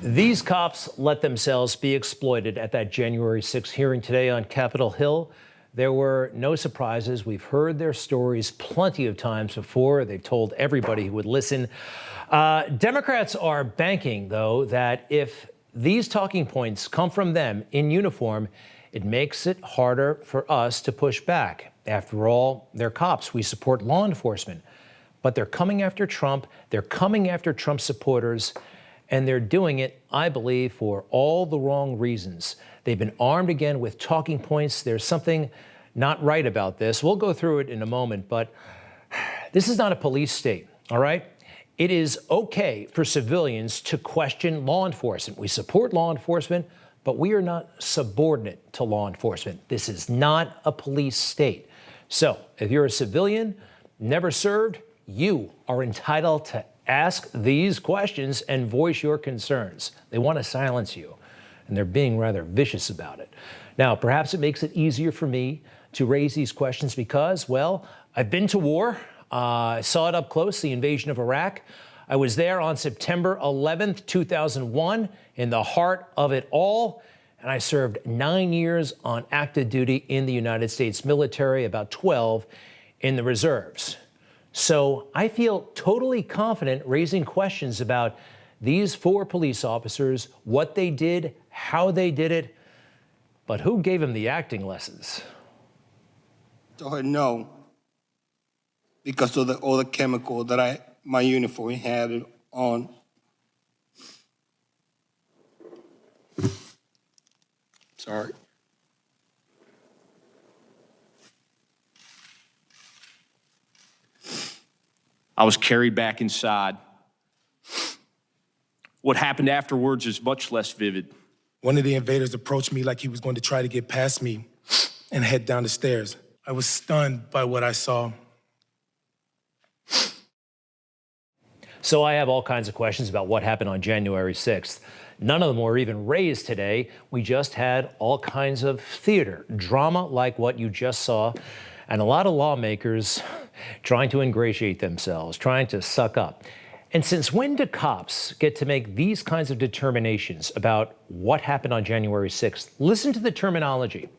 These cops let themselves be exploited at that January 6th hearing today on Capitol Hill. There were no surprises. We've heard their stories plenty of times before. They've told everybody who would listen. Democrats are banking, though, that if these talking points come from them in uniform, it makes it harder for us to push back. After all, they're cops. We support law enforcement. But they're coming after Trump. They're coming after Trump supporters. And they're doing it, I believe, for all the wrong reasons. They've been armed again with talking points. There's something not right about this. We'll go through it in a moment, but this is not a police state, all right? It is okay for civilians to question law enforcement. We support law enforcement, but we are not subordinate to law enforcement. This is not a police state. So if you're a civilian, never served, you are entitled to ask these questions and voice your concerns. They want to silence you, and they're being rather vicious about it. Now, perhaps it makes it easier for me to raise these questions because, well, I've been to war. I saw it up close, the invasion of Iraq. I was there on September 11th, 2001, in the heart of it all. And I served 9 years on active duty in the United States military, about 12 in the reserves. So I feel totally confident raising questions about these 4 police officers, what they did, how they did it, but who gave them the acting lessons? No, because of all the chemical that my uniform had on. Sorry. I was carried back inside. What happened afterwards is much less vivid. One of the invaders approached me like he was going to try to get past me and head down the stairs. I was stunned by what I saw. So I have all kinds of questions about what happened on January 6th. None of them were even raised today. We just had all kinds of theater, drama like what you just saw, and a lot of lawmakers trying to ingratiate themselves, trying to suck up. And since when do cops get to make these kinds of determinations about what happened on January 6th? Listen to the terminology.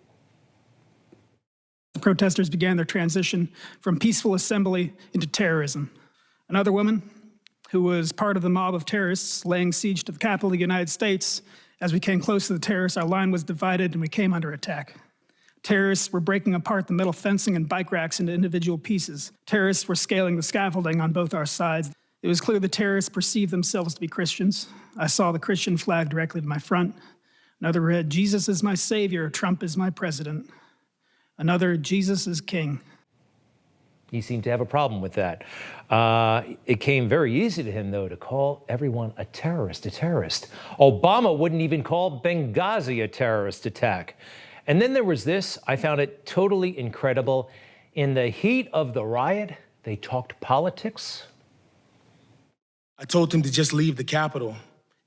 The protesters began their transition from peaceful assembly into terrorism. Another woman who was part of the mob of terrorists laying siege to the Capitol of the United States. As we came close to the terrorists, our line was divided and we came under attack. Terrorists were breaking apart the metal fencing and bike racks into individual pieces. Terrorists were scaling the scaffolding on both our sides. It was clear the terrorists perceived themselves to be Christians. I saw the Christian flag directly to my front. Another read, "Jesus is my savior, Trump is my president." Another, "Jesus is king." He seemed to have a problem with that. It came very easy to him, though, to call everyone a terrorist, a terrorist. Obama wouldn't even call Benghazi a terrorist attack. And then there was this. I found it totally incredible. In the heat of the riot, they talked politics. I told them to just leave the Capitol,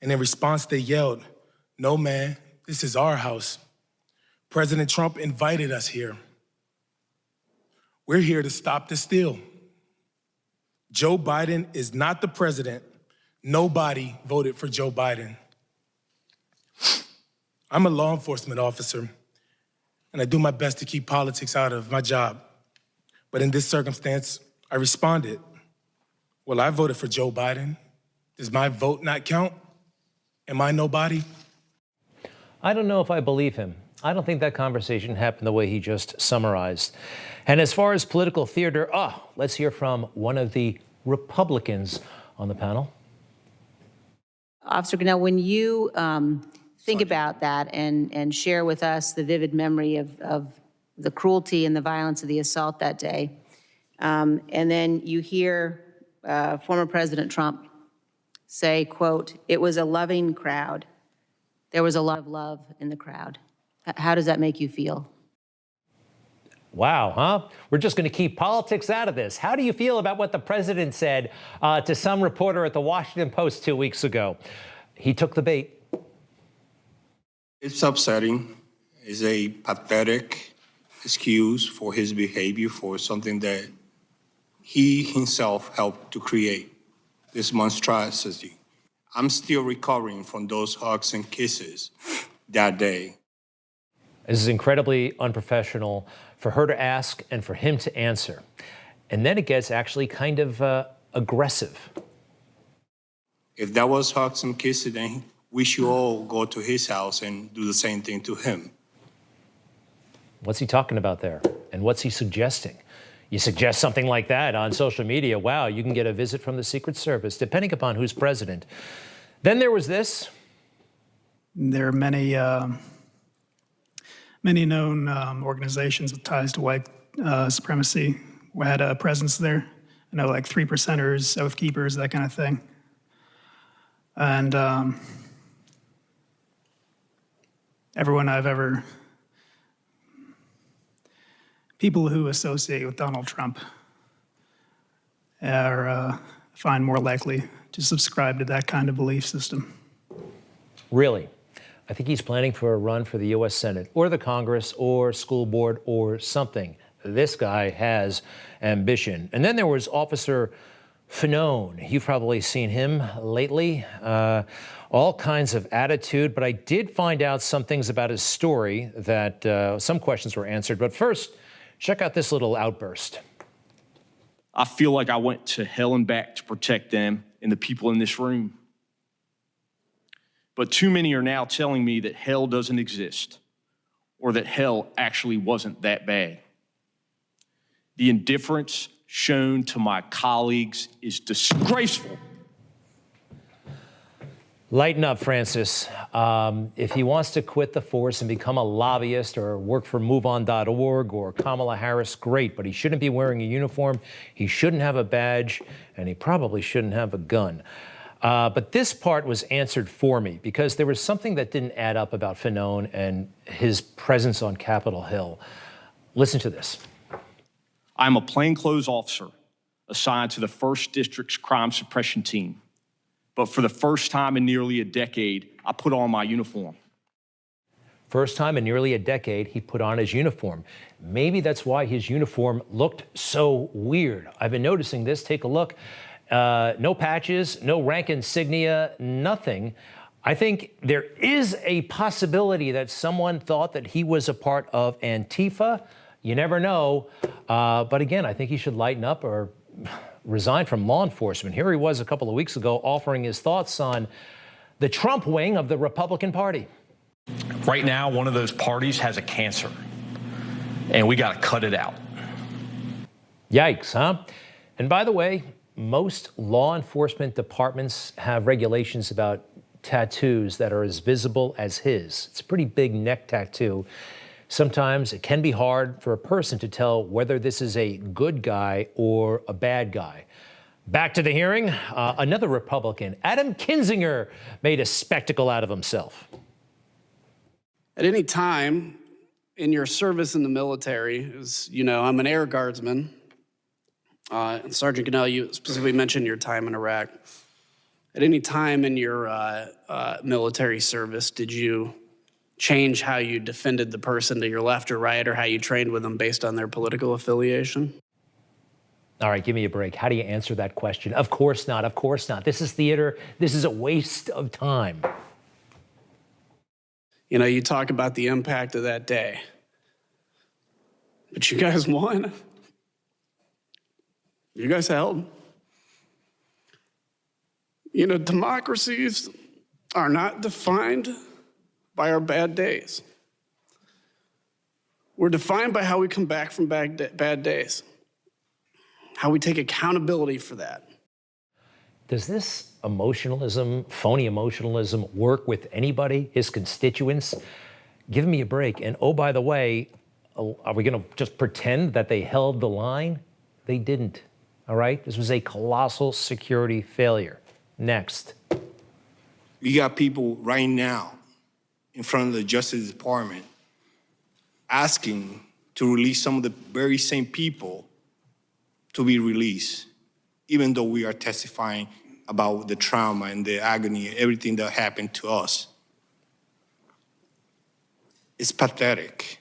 and in response they yelled, "No, man, this is our house. President Trump invited us here. We're here to stop the steal. Joe Biden is not the president. Nobody voted for Joe Biden. I'm a law enforcement officer, and I do my best to keep politics out of my job. But in this circumstance, I responded, well, I voted for Joe Biden. Does my vote not count? Am I nobody?" I don't know if I believe him. I don't think that conversation happened the way he just summarized. And as far as political theater, let's hear from one of the Republicans on the panel. Officer Gunnell, when you think about that and share with us the vivid memory of the cruelty and the violence of the assault that day, and then you hear former President Trump say, quote, "It was a loving crowd. There was a lot of love in the crowd." How does that make you feel? Wow, huh? We're just going to keep politics out of this. How do you feel about what the president said to some reporter at the Washington Post 2 weeks ago? He took the bait. It's upsetting. It's a pathetic excuse for his behavior for something that he himself helped to create, this monstrosity. I'm still recovering from those hugs and kisses that day. This is incredibly unprofessional for her to ask and for him to answer. And then it gets actually kind of aggressive. If that was hugs and kisses, then we should all go to his house and do the same thing to him. What's he talking about there? And what's he suggesting? You suggest something like that on social media, wow, you can get a visit from the Secret Service, depending upon who's president. Then there was this. There are many known organizations with ties to white supremacy who had a presence there. I know, like 3%ers, Oath Keepers, that kind of thing. And everyone I've ever, people who associate with Donald Trump are find more likely to subscribe to that kind of belief system. Really? I think he's planning for a run for the U.S. Senate or the Congress or school board or something. This guy has ambition. And then there was Officer Fanone. You've probably seen him lately. All kinds of attitude, but I did find out some things about his story that some questions were answered. But first, check out this little outburst. I feel like I went to hell and back to protect them and the people in this room. But too many are now telling me that hell doesn't exist or that hell actually wasn't that bad. The indifference shown to my colleagues is disgraceful. Lighten up, Francis. If he wants to quit the force and become a lobbyist or work for MoveOn.org or Kamala Harris, great, but he shouldn't be wearing a uniform, he shouldn't have a badge, and he probably shouldn't have a gun. But this part was answered for me because there was something that didn't add up about Fanone and his presence on Capitol Hill. Listen to this. I'm a plainclothes officer assigned to the 1st District's crime suppression team. But for the first time in nearly a decade, I put on my uniform. First time in nearly a decade, he put on his uniform. Maybe that's why his uniform looked so weird. I've been noticing this. Take a look. No patches, no rank insignia, nothing. I think there is a possibility that someone thought that he was a part of Antifa. You never know. But again, I think he should lighten up or resign from law enforcement. Here he was a couple of weeks ago offering his thoughts on the Trump wing of the Republican Party. Right now, one of those parties has a cancer, and we got to cut it out. Yikes, huh? And by the way, most law enforcement departments have regulations about tattoos that are as visible as his. It's a pretty big neck tattoo. Sometimes it can be hard for a person to tell whether this is a good guy or a bad guy. Back to the hearing, another Republican, Adam Kinzinger, made a spectacle out of himself. At any time in your service in the military, as you know, I'm an air guardsman. And Sergeant Cannell, you specifically mentioned your time in Iraq. At any time in your military service, did you change how you defended the person to your left or right, or how you trained with them based on their political affiliation? All right, give me a break. How do you answer that question? Of course not. Of course not. This is theater. This is a waste of time. You know, you talk about the impact of that day, but you guys won. You guys held. You know, democracies are not defined by our bad days. We're defined by how we come back from bad days, how we take accountability for that. Does this emotionalism, phony emotionalism, work with anybody, his constituents? Give me a break. And oh, by the way, are we going to just pretend that they held the line? They didn't. All right? This was a colossal security failure. Next. We got people right now in front of the Justice Department asking to release some of the very same people to be released, even though we are testifying about the trauma and the agony and everything that happened to us. It's pathetic,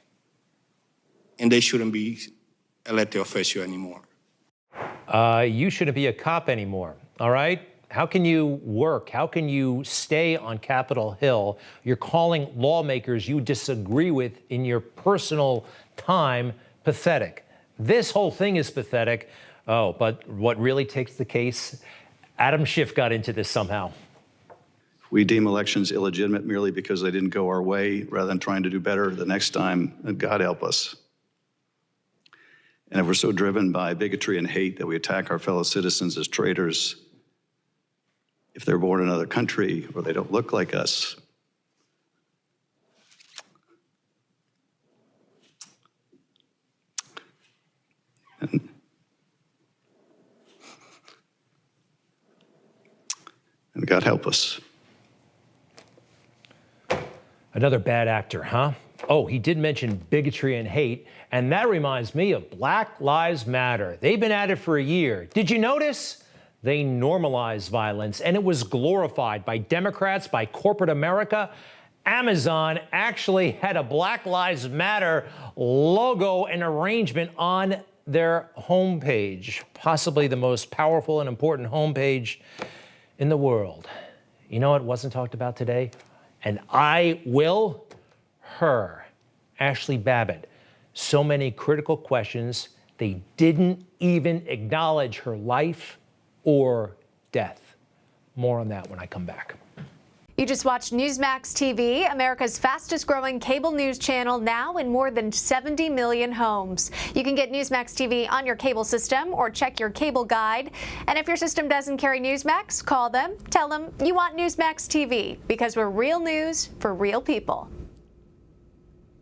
and they shouldn't be elected official anymore. You shouldn't be a cop anymore, all right? How can you work? How can you stay on Capitol Hill? You're calling lawmakers you disagree with in your personal time pathetic. This whole thing is pathetic. Oh, but what really takes the case? Adam Schiff got into this somehow. We deem elections illegitimate merely because they didn't go our way, rather than trying to do better the next time, and God help us. And if we're so driven by bigotry and hate that we attack our fellow citizens as traitors, if they're born in another country or they don't look like us, and God help us. Another bad actor, huh? Oh, he did mention bigotry and hate, and that reminds me of Black Lives Matter. They've been at it for a year. Did you notice? They normalized violence, and it was glorified by Democrats, by corporate America. Amazon actually had a Black Lives Matter logo and arrangement on their homepage, possibly the most powerful and important homepage in the world. You know what wasn't talked about today? And I will, her, Ashley Babbitt. So many critical questions, they didn't even acknowledge her life or death. More on that when I come back. You just watched Newsmax TV, America's fastest growing cable news channel, now in more than 70 million homes. You can get Newsmax TV on your cable system or check your cable guide. And if your system doesn't carry Newsmax, call them, tell them you want Newsmax TV, because we're real news for real people.